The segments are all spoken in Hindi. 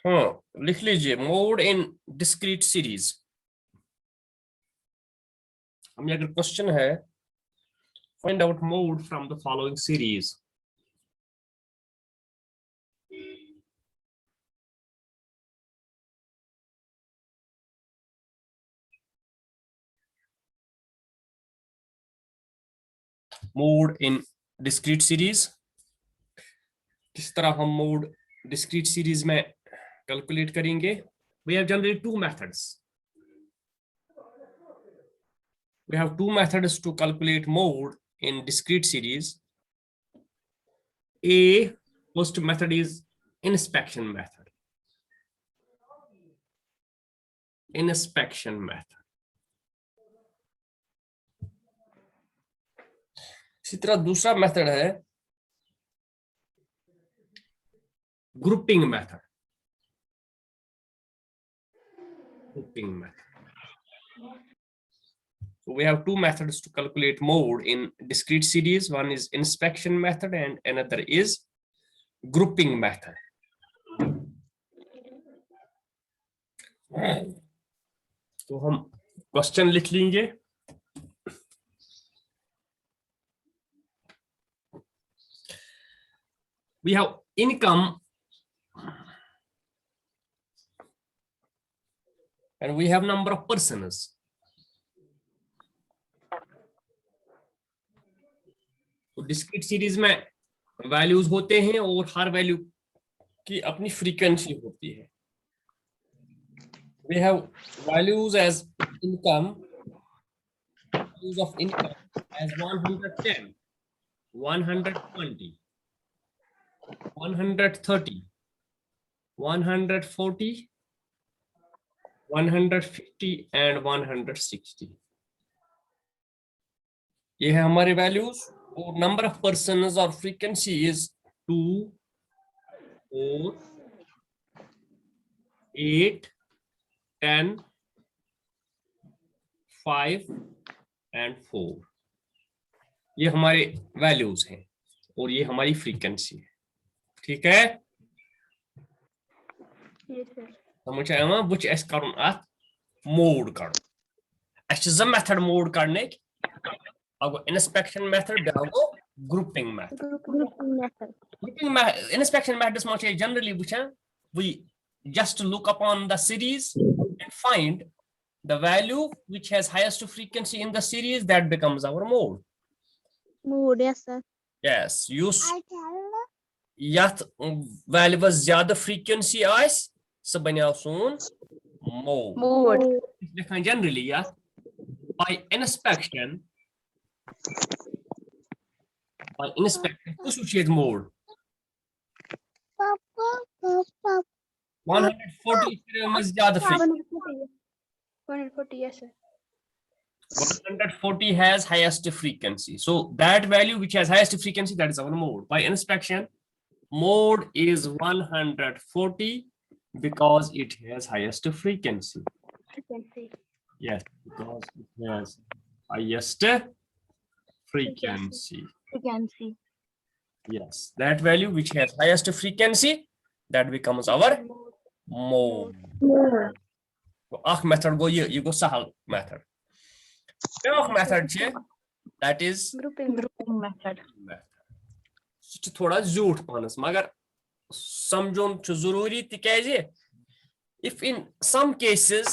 हाँ लिख लीजिए मोड इन डिस्क्रीट सीरीज। हमें अगर क्वेश्चन है find out mode from the following series, mode in discrete series, किस तरह हम मोड डिस्क्रीट सीरीज में कैलकुलेट करेंगे। We have generally two methods, we have two methods to calculate mode in discrete series. A first method is inspection method. Inspection method. इसी तरह दूसरा मेथड है grouping method. Grouping method. So we have two methods to calculate mode in discrete series. One is inspection method and another is grouping method. तो हम क्वेश्चन लिख लेंगे। We have income and we have number of persons. तो डिस्क्रीट सीरीज में वैल्यूज होते हैं और हर वैल्यू की अपनी फ्रीक्वेंसी होती है। We have values as income, values of income as 110, 120, 130, 140, 150 and 160। ये है हमारे वैल्यूज। और नंबर ऑफ पर्सन्स और फ्रीक्वेंसी इज 2, 4, 8, 10, 5 and 4। ये हमारे वैल्यूज हैं और ये हमारी फ्रीक्वेंसी है। ठीक है, समझ आया ना? बुच एस करुन अत मोड कर अस ज मेथड मोड करने अगो इंस्पेक्शन मेथड बेगो grouping method. Grouping inspection method में जनरली वुचान we just look upon the series and find the value which has highest frequency in the series, that becomes our mode. Mode, yes sir. Yes, use yath value was zyada frequency आस स बन्याव सोन mode. Mode. Generally yath by inspection kus uch mode 140 was zyada frequency. 140, yes sir. 140 has highest frequency, so that value which has highest frequency, that is our mode. By inspection, mode is 140 because it has highest frequency. Yes, because it has highest frequency. Yes, that value which has highest frequency, that becomes our mode. So ach method go ye go sahal method. Beak method che, that is Grouping method. सु थोड़ा झूठ पानस मगर समझोन छु जरूरी तिकाजे if in some cases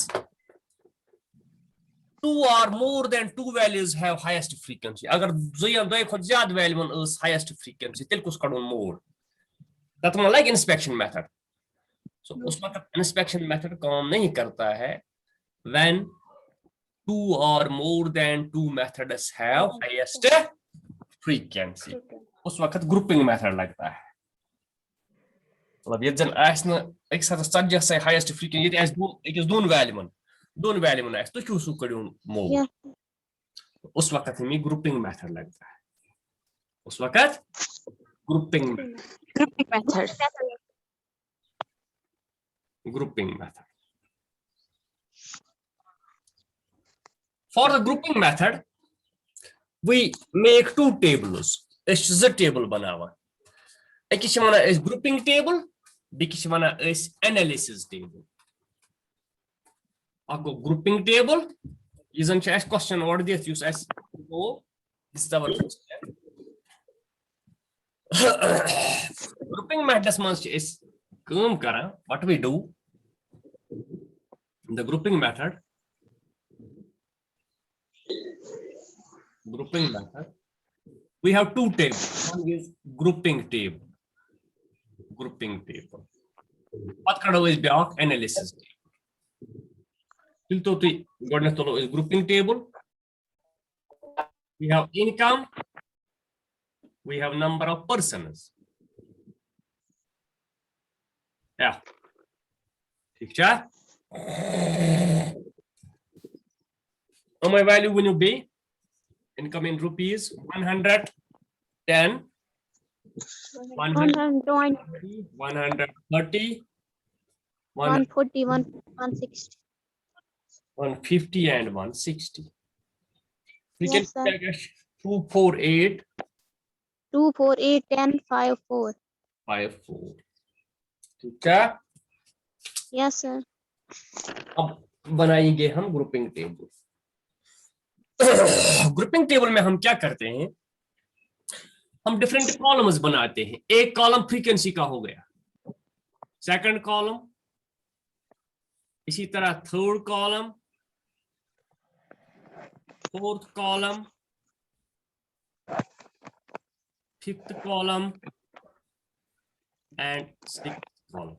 2 or more than 2 values have highest frequency, agar doi khod zyad value is highest frequency tel kus kadun mode, that one like inspection method. So उस वक्त inspection method काम नहीं करता है when 2 or more than 2 methods have highest frequency. उस वक्त ग्रुपिंग मेथड लगता है। मतलब ये जन आसना एक साथ सज्जा से हाईएस्ट फ्रीक्वेंसी आस दोन वैल्यून आस तो क्यों सु करियो मोड, उस वक्त हमें ग्रुपिंग मेथड लगता है। उस वक्त grouping method. For the grouping method, we make two tables. इस ज टेबल बनावा एक one grouping table Bikis wana is analysis table. Ako grouping table. Isn't as question order this use as oh, this is our grouping methods is what we do. The grouping method. We have two tables. One is grouping table. What kind of is block analysis table? Is grouping table. We have income. We have number of persons. Yeah. Picture. My value when you be income in rupees 110, 120, 130, 140, 160. 150 and 160. We Yes, can sir. take 248, 248, 10, 54. 54. ठीक है Yes, sir. अब बनाएंगे हम ग्रुपिंग टेबल ग्रुपिंग टेबल में हम क्या करते हैं हम डिफरेंट कॉलम्स बनाते हैं एक कॉलम फ्रीक्वेंसी का हो गया सेकंड कॉलम इसी तरह third column fourth column fifth column and sixth column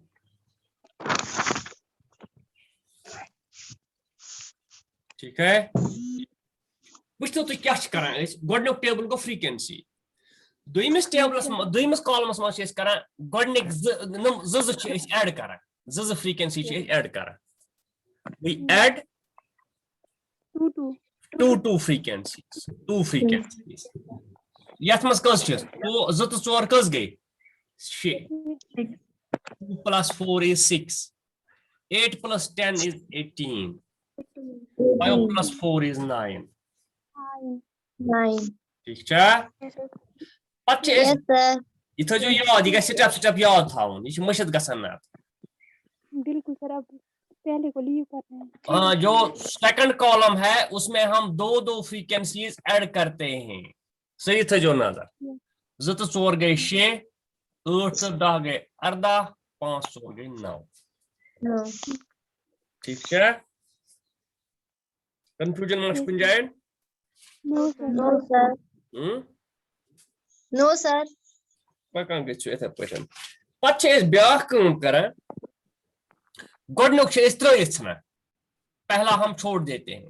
ठीक है वुचो तुम क्या गोडनुक टेबल गो फ्रीक्वेंसी दोयमिस टेबलस दोयमिस कॉलमस मज करान गोडनिक ज ऐड करान ज फ्रीक्वेंसी ऐड करान we add two frequencies याथ मज कस छ तो ज तो 4 कस गई 6 2 plus 4 is 6 8 plus 10 is 18 5 plus 4 is 9 ठीक छ पछ Yes, sir. इथ जो याद ये स्टेप याद थाउन ये मशद गसन ना बिल्कुल सर अब पहले को लीव कर रहे हैं जो सेकंड कॉलम है उसमें हम दो फ्रीक्वेंसीज ऐड करते हैं सही थे जो नजर ज तो 4 गए 6 8 तो 10 गए 18 5 4 गए 9 ठीक है कंफ्यूजन मार्क्स पिंजाइन नो सर पकान गए छु एथा पटन पछ इस ब्याह काम करन गोडनुक छे इस तरह पहला हम छोड़ देते हैं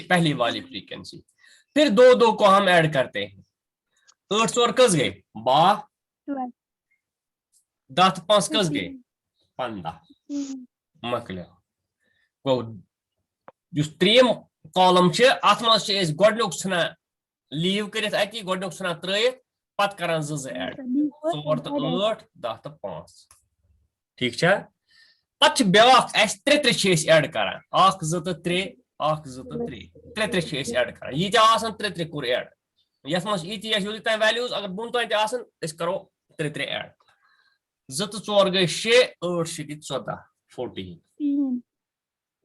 पहली वाली फ्रीक्वेंसी फिर दो को हम ऐड करते हैं 8 और कस गए 12 10 5 कस गए 15 मकले गो जुस त्रीम कॉलम छे अथ मज छे इस गोडनुक छना लीव करित अकी गोडनुक छना त्रयित पत करन ज ऐड 4 तो 8 10 तो 5 ठीक छ पछ ब्याक एस 3 छे ऐड करान 1 2 तो 3 1 2 तो 3 छे ऐड करान ये जा आसन 3 कुर ऐड यस मस इति यस युति ता वैल्यूज अगर बुन तो आसन इस करो 3 ऐड 2 तो 4 गए 6 8 6 14 14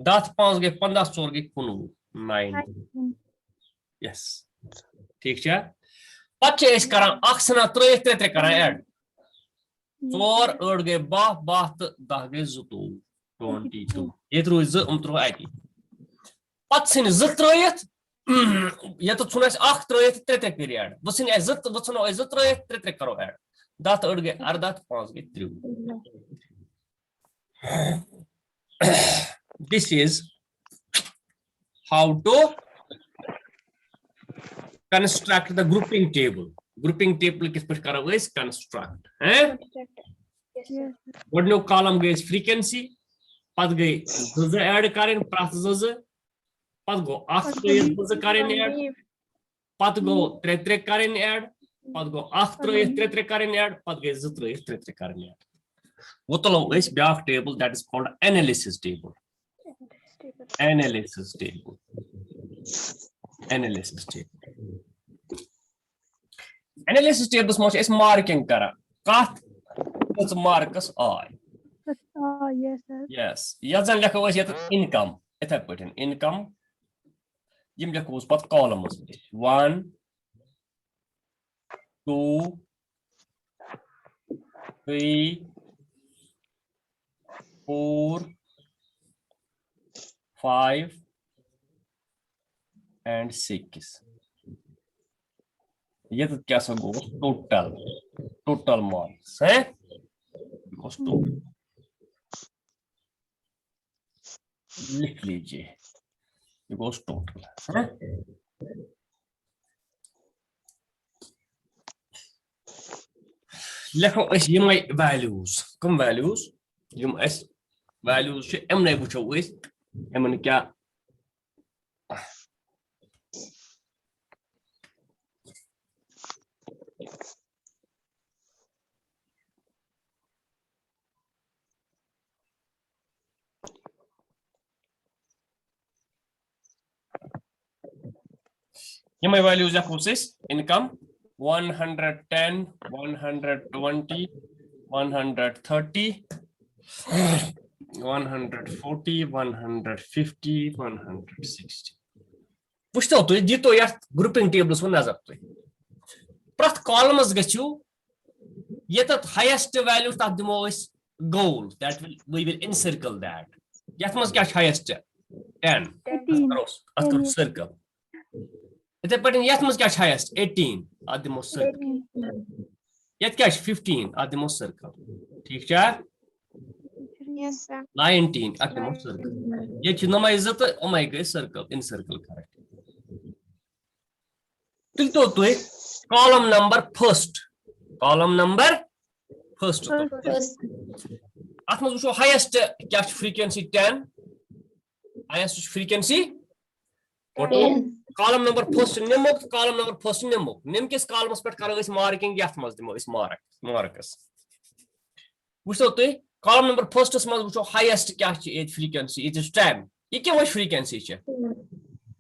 10 5 गए 15 4 गए 19 यस ठीक छ पछ इस करान अक्सना 3 करान ऐड 4 8 गए 12 तो 10 गए 22 ये त्रो ज त्रो आती पछ सिन ज त्रोयत ये तो छुनस 8 त्रोयत 3 पीरियड बसिन ज वछनो ज त्रोयत 3 करो ऐड 10 8 गए 18 5 गए 3 this is how to construct the grouping table किस पर करो इस कंस्ट्रक्ट हैं गोडनो कॉलम गए फ्रीक्वेंसी पद गए ज ऐड करें प्रथ ज पद गो 8 ज करें ऐड पद गो 3 करें ऐड पद गो 8 3 करें ऐड पद गए ज 3 करें ऐड वो तो लो इस back table that is called analysis table analysis tables मज मार्किंग करा कत मार्कस आय Yes, sir. Yes. Yazan लिखो ऐसे तो income. इतना पढ़ें income. ये लिखो उस पर columns. 1, 2, 3, 4, 5, and 6. ये तो क्या सब होगा total marks है goes to लिख लीजिए ये goes total है लिखो इस ये my values कम values ये इस values से एम नहीं पूछो इस एम ने क्या ये my values है कोशिश income 110 120 130 140 150 160 पुछतो तो ये तो यार ग्रुपिंग टेबल्स में नजर तो प्रथ कॉलम्स गछु ये तो हाईएस्ट वैल्यू तक दिमो इस गोल that we will encircle that यत मस क्या हाईएस्ट 10 करो सर्कल इथे पटन यत मस क्या हाईएस्ट 18 दिमो सर्कल यत क्या 15 दिमो सर्कल ठीक है Yes, sir. 19 दिमो सर्कल ये छि नमा इज्जत oh my God circle in circle correct तो column number first atmos wucho highest kya frequency 10 highest frequency 10 column number first nimok nim kis columns pet karo is marking yatmos dimo is marks wucho to column number first mas wucho highest kya age frequency it is 10 ye kya frequency che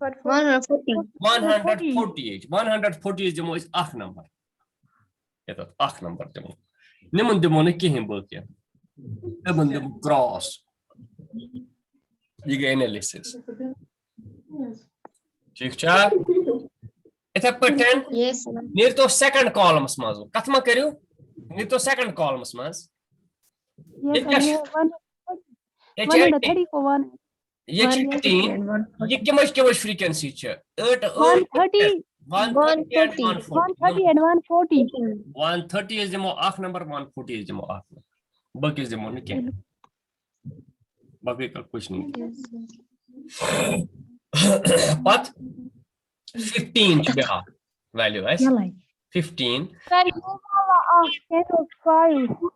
140 is demo is akh number это akh number demo nimun demo ne kihin bolke nimun demo cross ये analysis ठीक है इथे Patan Yes. near to second columns mas kathma करियो near to second columns mas Yes, sir. ये 130 को 1. ये 18 ये क्या frequency छे 8 130 130 and 140. 130 is demo akh number 140 is demo akh बाकी demo ने क्या बाकी का कुछ नहीं but 15 छे बेहा value है 15 Sir, you have 10 of 5.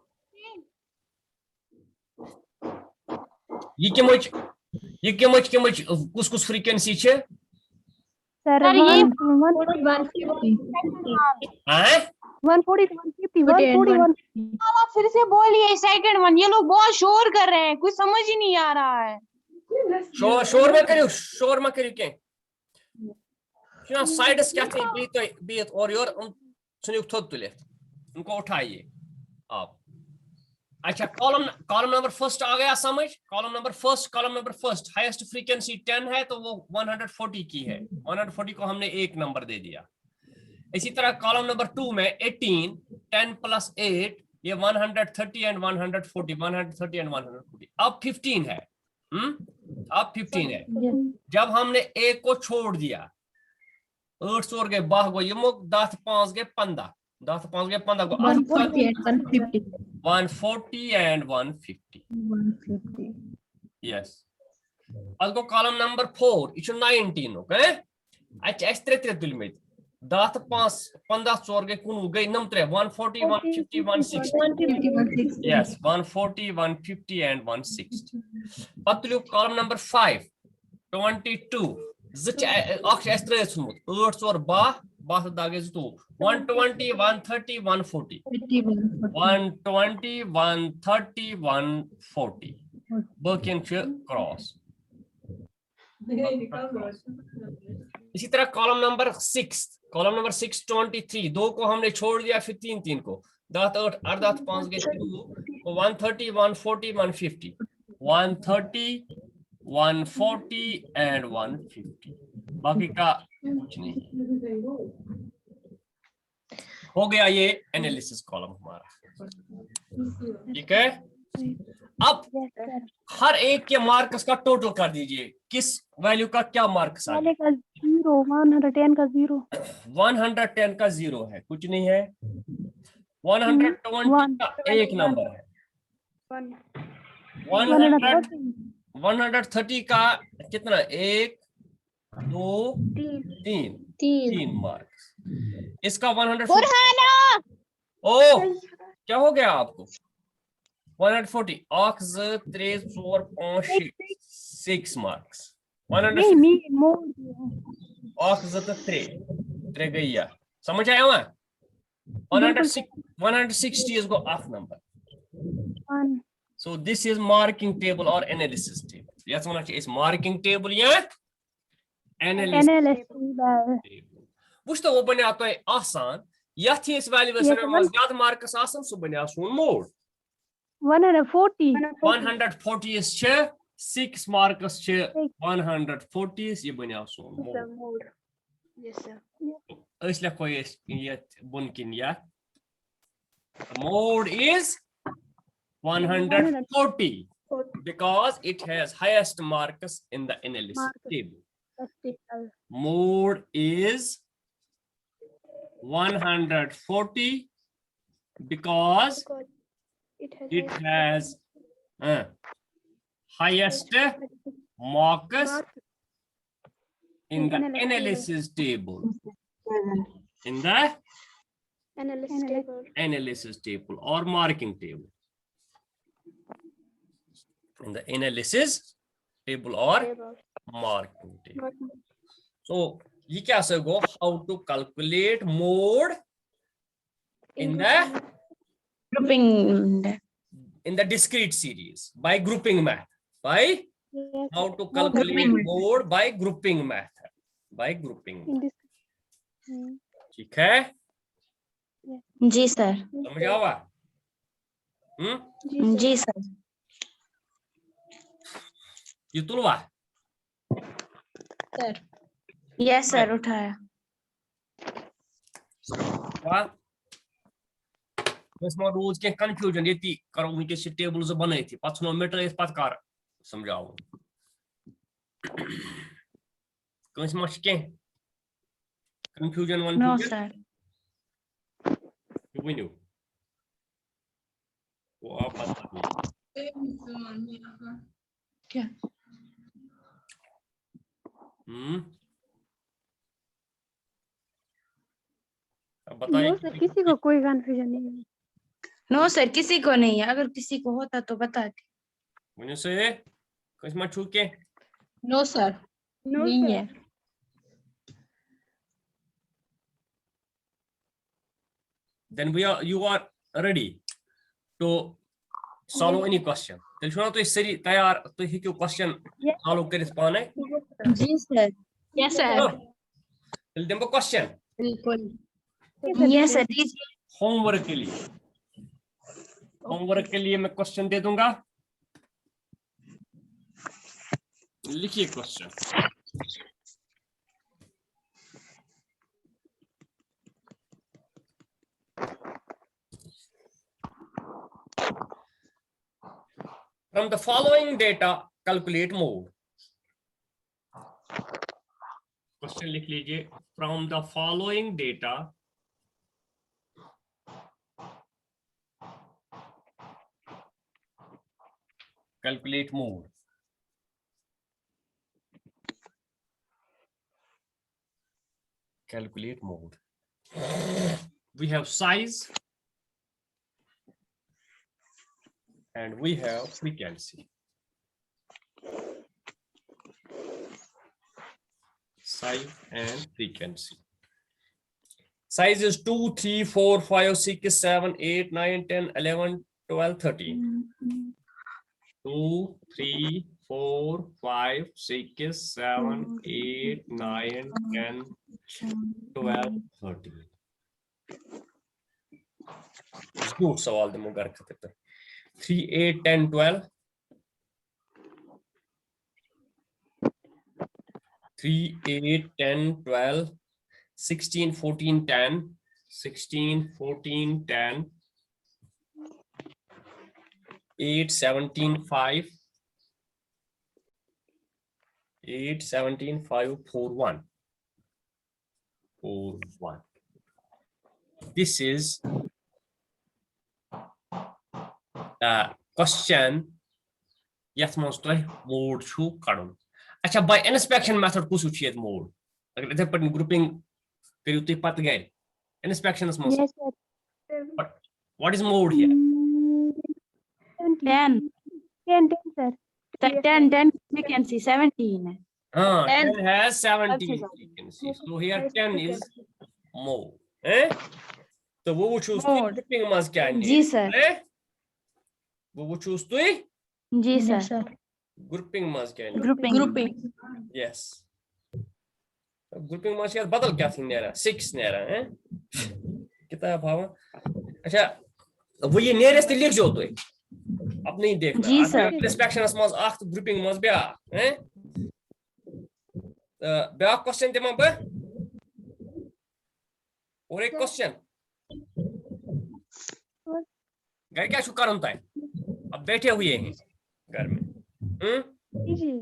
ये क्या मुझ कुछ frequency छे Sir, Sir, ये 140 हैं 140 150 आप फिर से बोलिए सेकंड वन ये लोग बहुत शोर कर रहे हैं कुछ समझ ही नहीं आ रहा है शोर में करियो के क्या साइड्स क्या थे बीत और योर सुनियो थोद तुले उनको उठाइए आप अच्छा कॉलम नंबर फर्स्ट आ गया समझ column number first highest frequency 10 है तो वो 140 की है 140 को हमने एक नंबर दे दिया इसी तरह कॉलम नंबर 2 में 18 10 plus 8 ये 130 and 140 130 and 140 अब 15 है अब 15 है जब हमने एक को छोड़ दिया 8 चोर गए 12 गो यमुक 10 5 गए 15 10 5 गए 15 को 140 and 140 and 150 yes also column number 4 it's 19 okay अच्छा इस तरह तुल में 10 5 15 चोर गए कुन गए नम 3 140 150 160 yes 140 150 and 160 Patlu column number 5 22 zich akh is tre smut 8 चोर 12 दागे जतो 120 130 140 120 130 140 बकिन क्रॉस इसी तरह कॉलम नंबर 6 23 दो को हमने छोड़ दिया फिर 3 को 10 8 8 10 5 गए 130, 140, 150. 130, 140 and 150. बाकी का कुछ नहीं। हो गया ये एनालिसिस कॉलम हमारा, ठीक है। अब Yes, sir. हर एक के मार्क्स का टोटल कर दीजिए, किस वैल्यू का क्या मार्क्स आ पहले का 0, 110 का 0, 110 का 0 है, कुछ नहीं है। 120 का एक नंबर है। 130 का कितना, 1 2 3 मार्क्स। इसका 140, ओ क्या हो गया आपको, 140 ऑक्स 3 4 5 6 मार्क्स। 160 नहीं मोर ऑक्स 3 गई या समझ आया हुआ। 160 is go off number. 1 So this is marking table or analysis table. Yes, one is marking table या analysis table. Which तो वो बने आता है आसान, या थी इस वैल्यूएशन में ज्यादा मार्क्स आसान, सो बने आसान मोड 140 140 is 6 marks 140 is ये बने आसान मोड। Yes, sir. इसलिए कोई ये बुनकिन या mode is 140 because it has highest marks in the analysis table. Mode is 140 because it has highest marks in the analysis table. In the analysis table or marking table. In the analysis table or marking table. So, ये क्या सको, how to calculate mode in the Grouping. in the discrete series by grouping method. By Yes, how to calculate mode by grouping method. By grouping. in this ठीक है, जी सर। समझ आवा? जी सर। ये तुलवा सर यस सर उठाया। वाह, इसमें रोज के कंफ्यूजन ये थी करो उनके से टेबल्स बनाई थी, पछनो मीटर इस पत कर समझाओ कौन मा के कंफ्यूजन वन नो सर। वनो वो आप पता नहीं क्या अब बताइए। नो सर, किसी को कोई कंफ्यूजन नहीं है। नो सर किसी को नहीं है, अगर किसी को होता तो बताते। वनो से कौन मा छू के नो सर नहीं है। then you are ready to solve any question. तेल छुना तो इस सरी तैयार तो ही क्यों क्वेश्चन सॉल्व करिस पाने। जी सर। Yes sir. तेल देंबो क्वेश्चन बिल्कुल। यस सर दीजिए। होमवर्क के लिए मैं क्वेश्चन दे दूंगा, लिखिए question. From the following data, calculate mode. Question लिख लीजिए। From the following data, calculate mode. Calculate mode. We have size and we have frequency. Size and frequency. Size is 2, 3, 4, 5, 6, 7, 8, 9, 10, 11, 12, 13. 2, 3, 4, 5, 6, 7, 8, 9, 10, 12, 13. Good सवाल दे मुगर खते। 3, 8, 10, 12. 3, 8, 10, 12, 16, 14, 10, 16, 14, 10, 8, 17, 5, 8, 17, 5, 4, 1. 4, 1. This is the question. Yes, most mode chu kadun. Acha by inspection method kusu chiyet mode. Agar ithe pat grouping kariu tu pat gay. Inspection is most. Yes, sir. What is mode here? 10. 10, sir. 10 frequency 17 है 10 has 17 अच्छा, frequencies. So here 10 is mode. Eh? So we will choose Mode. grouping mas kya hai? जी sir Eh? We will choose to जी sir grouping mas kya hai? Grouping Yes. Grouping mas यार बदल क्या थी नेरा 6 नेरा हैं कितना भाव अच्छा वो ये nearest लिख जो तो अब नहीं देखना जी सर inspection mas आख grouping mas ब्या हैं ब्या question दिमा बे और एक question घर क्या शुक्र होता है अब बैठे हुए हैं घर में जी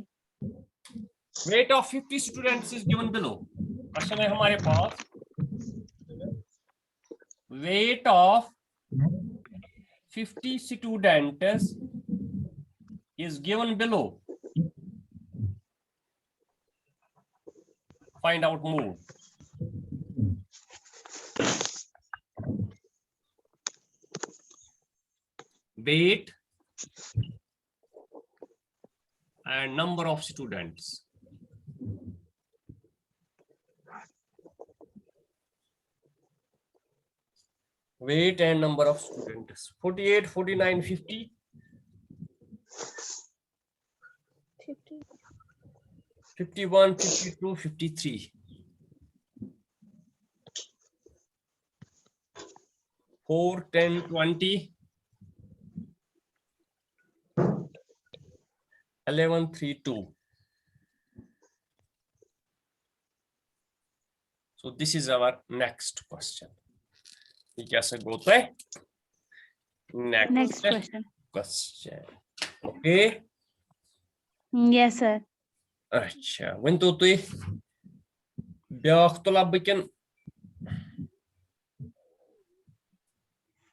weight of 50 students is given below. Question है हमारे पास weight of 50 students is given below. Find out more. Weight and number of students. Weight and number of students. 48, 49, 50. 51, 52, 53. 4, 10, 20. 11, 3, 2. So this is our next question. ये कैसे होता है? Next question Question. Okay. Yes sir अच्छा वन तो तुई ब्याख तुला बकन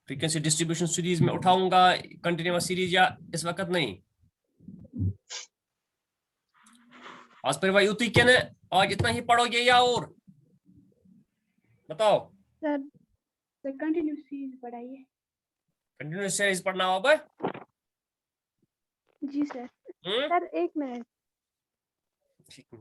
फ्रीक्वेंसी डिस्ट्रीब्यूशन सीरीज में उठाऊंगा कंटिन्यूअस सीरीज या इस वक्त नहीं आज पर भाई उतई क्या आज इतना ही पढ़ोगे या और बताओ सर कंटिन्यूस सीरीज पढ़ाइए कंटिन्यूअस सीरीज पढ़ना होगा जी सर सर 1 मिनट ठीक है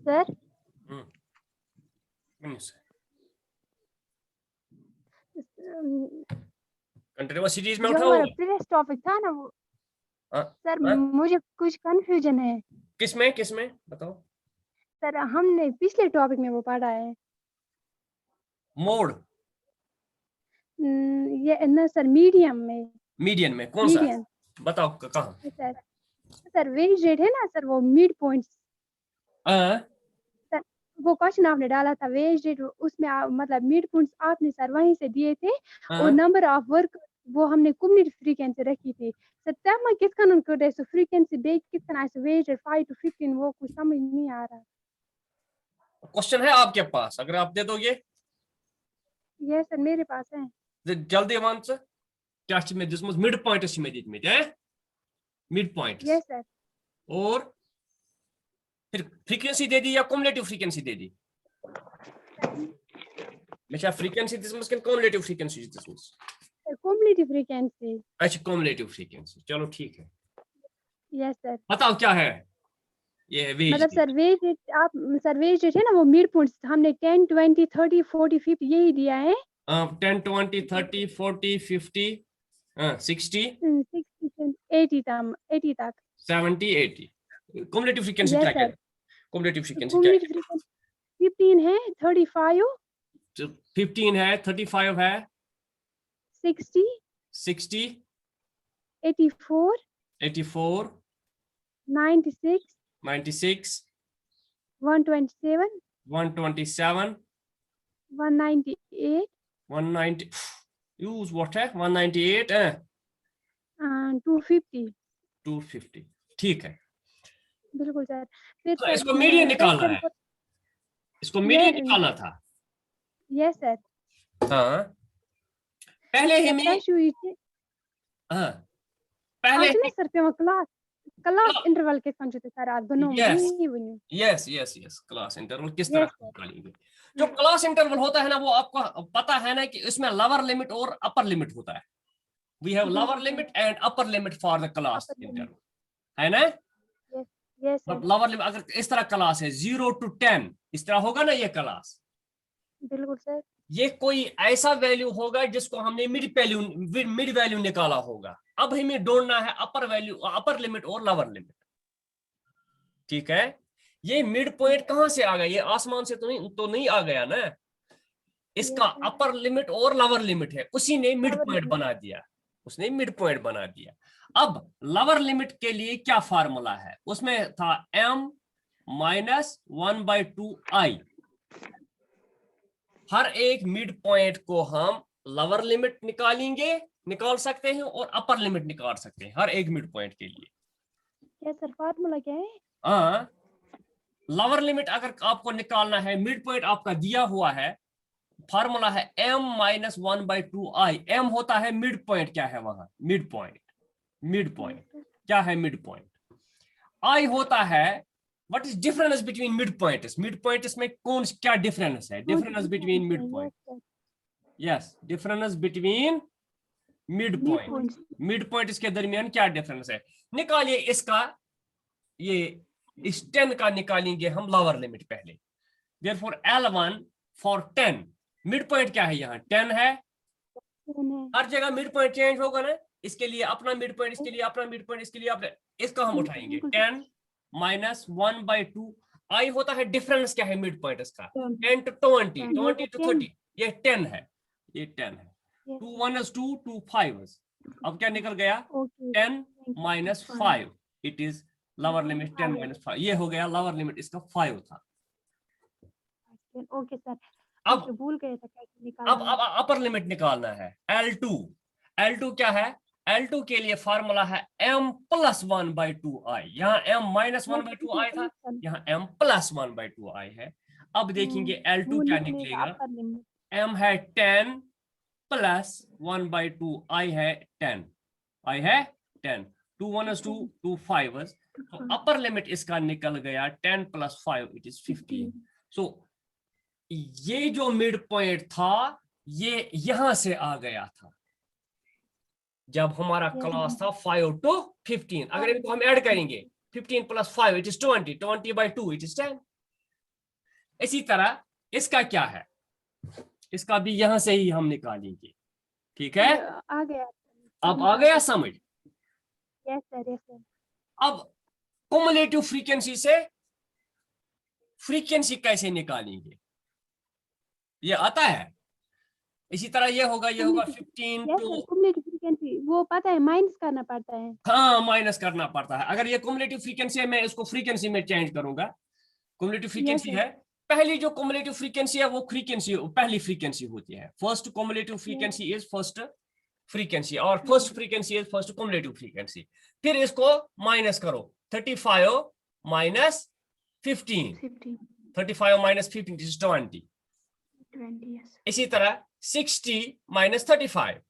सर कंटिन्यूअस सीरीज में जो उठाओ हमारा प्रीवियस टॉपिक था ना वो सर मुझे कुछ कंफ्यूजन है किसमें बताओ सर हमने पिछले टॉपिक में वो पढ़ा है मोड ये ना सर मीडियन में कौन सा बताओ कहाँ सर वेज रेट है ना सर वो मिड पॉइंट्स सर वो क्वेश्चन आपने डाला था वेज रेट उसमें मतलब मिड पॉइंट्स आपने सर वहीं से दिए थे और नंबर ऑफ वर्क वो हमने कम्युनिटी फ्रीक्वेंसी रखी थी सर तब मैं किस कानून कर रहे सो फ्रीक्वेंसी बेस किस तरह से वेज रेट 5 to 15 वो कुछ समझ नहीं आ रहा क्वेश्चन है आपके पास अगर आप दे दोगे ये सर मेरे पास है जल्दी आंसर क्या में दिस मिड पॉइंट में दिस में मिड पॉइंट यस सर और फिर फ्रीक्वेंसी दे दी या कम्युलेटिव फ्रीक्वेंसी दे दी? अच्छा फ्रीक्वेंसी दिसमस कि कम्युलेटिव फ्रीक्वेंसी दिसमस? cumulative frequency. अच्छा कम्युलेटिव फ्रीक्वेंसी, चलो ठीक है। Yes sir. बताओ क्या है ये वेज? मतलब सर वेज रेट आप सर वेज रेट है ना वो मिड पॉइंट हमने 10 20 30 40 50 यही दिया है 10 20 30 40 50 60 60 80 तक 70 80। कम्युलेटिव फ्रीक्वेंसी Yes, क्या क्या sir. है? कम्युलेटिव फ्रीक्वेंसी क्या cumulative है? frequency 15 है 35 15 है, 35 है, 60 60 84 84 96 96 127 127 198 190 यूज व्हाट है 198 250 250। ठीक है, बिल्कुल सर फिर तो सर इसको मीडियन निकालना है, इसको मीडियन ये- निकालना था। यस सर हाँ पहले ही में फ्रेश हुई थी हाँ पहले आज ना सर पे क्लास क्लास इंटरवल के समझते सर आज दोनों Yes. में yes yes yes class interval किस Yes, तरह sir. निकालेंगे? जो क्लास इंटरवल होता है ना वो आपको पता है ना कि इसमें लोअर लिमिट और अपर लिमिट होता है। We have lower limit and upper limit for the class Upper limit. Interval, है ना? यस सर मतलब लोअर लिमिट अगर इस तरह क्लास है 0 to 10 इस तरह होगा ना ये क्लास, बिल्कुल सर ये कोई ऐसा वैल्यू होगा जिसको हमने मिड वैल्यू निकाला होगा। अब हमें ढूंढना है अपर वैल्यू, अपर लिमिट और लोअर लिमिट। ठीक है, ये मिड पॉइंट कहां से आ गया? ये आसमान से तो नहीं आ गया ना, इसका Yes, sir. अपर लिमिट और लोअर लिमिट है, उसी ने मिड Lower पॉइंट limit. बना दिया, उसने मिड पॉइंट बना दिया। अब लोअर लिमिट के लिए क्या फार्मूला है? उसमें था m माइनस 1/2 i। हर एक मिड पॉइंट को हम लोअर लिमिट निकाल सकते हैं और अपर लिमिट निकाल सकते हैं हर एक मिड पॉइंट के लिए। यस सर फार्मूला क्या है हाँ लोअर लिमिट अगर आपको निकालना है, मिड पॉइंट आपका दिया हुआ है, फार्मूला है m माइनस 1/2 i। m होता है मिड पॉइंट, क्या है वहां मिड पॉइंट क्या है मिड पॉइंट। i होता है what is difference between mid points में कौन क्या डिफरेंस है? Difference between mid point, yes difference between mid point इसके दरमियान क्या डिफरेंस है? निकालिए इसका, ये इस 10 का निकालेंगे हम लोअर लिमिट पहले। Therefore L1 for 10 mid point क्या है? यहाँ 10 है, हर जगह मिड पॉइंट चेंज होगा ना, इसके लिए अपना मिड पॉइंट, इसके लिए अपना मिड पॉइंट, इसके लिए अपना, इसका हम उठाएंगे 10 माइनस 1/2 i होता है डिफरेंस क्या है मिड पॉइंट इसका 10 to 20 20 to 30 ये 10 है, ये 10 है। 2 1 is 2 2 5 is, अब क्या निकल गया 10 minus 5 it is lower limit 10 minus 5, ये हो गया लोअर लिमिट, इसका 5 था। ओके सर अब भूल गए थे कैसे अब निकालना अब अपर लिमिट निकालना है L2 क्या है? L2 के लिए फार्मूला है m प्लस 1/2 i। यहाँ m माइनस 1/2 i था, यहाँ m प्लस 1/2 i है। अब देखेंगे L2 क्या निकलेगा, m है 10 प्लस 1/2 i है 10, i है 10, 2 1 is 2 2 5 is, तो अपर लिमिट इसका निकल गया 10 प्लस 5 इट इज 15। सो ये जो मिड पॉइंट था ये यहां से आ गया था जब हमारा क्लास था 5 to 15। अगर इनको हम ऐड करेंगे 15 plus 5 it is 20, 20/2 it is 10। इसी तरह इसका क्या है, इसका भी यहां से ही हम निकालेंगे। ठीक है, आ गया अब आ गया समझ? यस सर अब कुमुलेटिव फ्रीक्वेंसी से फ्रीक्वेंसी कैसे निकालेंगे ये आता है। इसी तरह ये होगा 15 टू, फ्रीक्वेंसी वो पता है माइनस करना पड़ता है हाँ माइनस करना पड़ता है। अगर ये कुमुलेटिव फ्रीक्वेंसी है मैं इसको फ्रीक्वेंसी में चेंज करूंगा। Cumulative frequency sir. है, पहली जो कुमुलेटिव फ्रीक्वेंसी है वो पहली फ्रीक्वेंसी होती है। First cumulative frequency is first frequency और first frequency is first cumulative frequency. फिर इसको माइनस करो 35 माइनस 15, 35 माइनस 15 इज 20। इसी तरह 60 माइनस 35,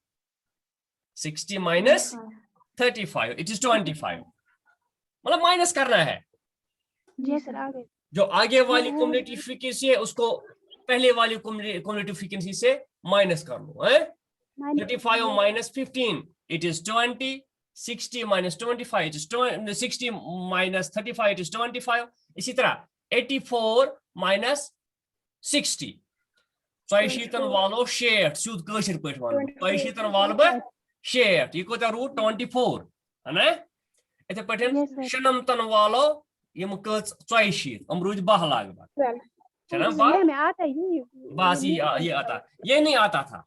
60 माइनस 35 इट इज 25। मतलब माइनस करना है। जी सर आ गए। जो आगे वाली कम्युनिटी फ्रीक्वेंसी है उसको पहले वाली कम्युनिटी फ्रीक्वेंसी से माइनस कर लो है। 35 minus 15 it is 20, 60 minus 25 it is 20, 60 minus 35 it is 25, इसी तरह 84 minus 60 शीतन वालो शेट सूद कशर पे वन शीतन वाल बह शेट ये कोता रूट 24 है ना इथे पे शनमतन वालो यम कच 40 हम रूज 12 लाग बा चला बा ये हमें आता ही बस ये आता ये नहीं आता था।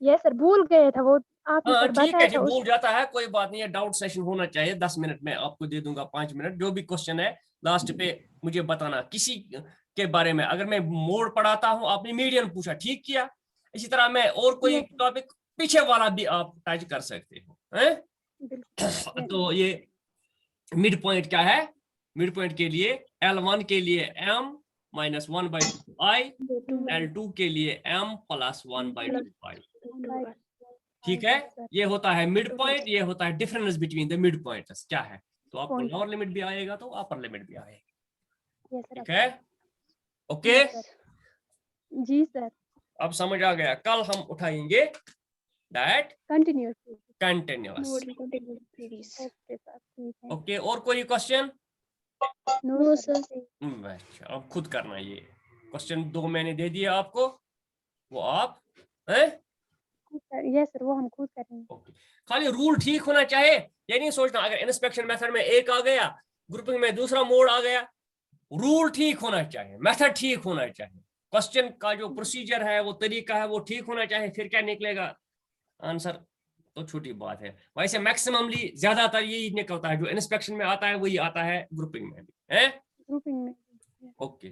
ये सर भूल गए था वो आपने हाँ सर ठीक है बताया जी था भूल जाता है कोई बात नहीं है। डाउट सेशन होना चाहिए 10 मिनट में आपको दे दूंगा 5 मिनट जो भी क्वेश्चन है लास्ट पे मुझे बताना किसी के बारे में। अगर मैं मोड पढ़ाता हूँ आपने मीडियन पूछा ठीक किया इसी तरह मैं और कोई टॉपिक पीछे वाला भी आप टच कर सकते हो हैं। तो ये मिड पॉइंट क्या है मिड पॉइंट के लिए L1 के लिए m minus 1/2i L2 के लिए m plus 1/2i ठीक है। ये होता है मिड पॉइंट ये होता है difference between the mid points क्या है। तो आपको लोअर लिमिट भी आएगा तो अपर लिमिट भी आएगी ठीक है ओके जी सर। अब समझ आ गया। कल हम उठाएंगे दैट कंटिन्यूअस ओके। और कोई क्वेश्चन नो सर। अच्छा अब खुद करना ये क्वेश्चन 2 मैंने दे दिया आपको वो आप हैं यस सर वो हम खुद करेंगे। ओके खाली रूल ठीक होना चाहिए ये नहीं सोचना अगर इंस्पेक्शन मेथड में एक आ गया ग्रुपिंग में दूसरा मोड आ गया रूल ठीक होना चाहिए मेथड ठीक होना चाहिए क्वेश्चन का जो प्रोसीजर है वो तरीका है वो ठीक होना चाहिए फिर क्या निकलेगा आंसर तो छोटी बात है। वैसे मैक्सिममली ज्यादातर यही निकलता है जो इंस्पेक्शन में आता है वही आता है ग्रुपिंग में भी है ग्रुपिंग में। Okay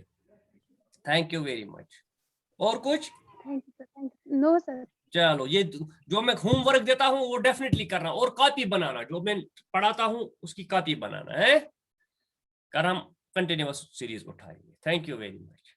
thank you very much. और कुछ thank you sir. No sir. चलो ये जो मैं होमवर्क देता हूँ वो डेफिनेटली करना और कॉपी बनाना जो मैं पढ़ाता हूँ उसकी कॉपी बनाना है कर हम कंटिन्यूअस सीरीज उठाएंगे। Thank you very much.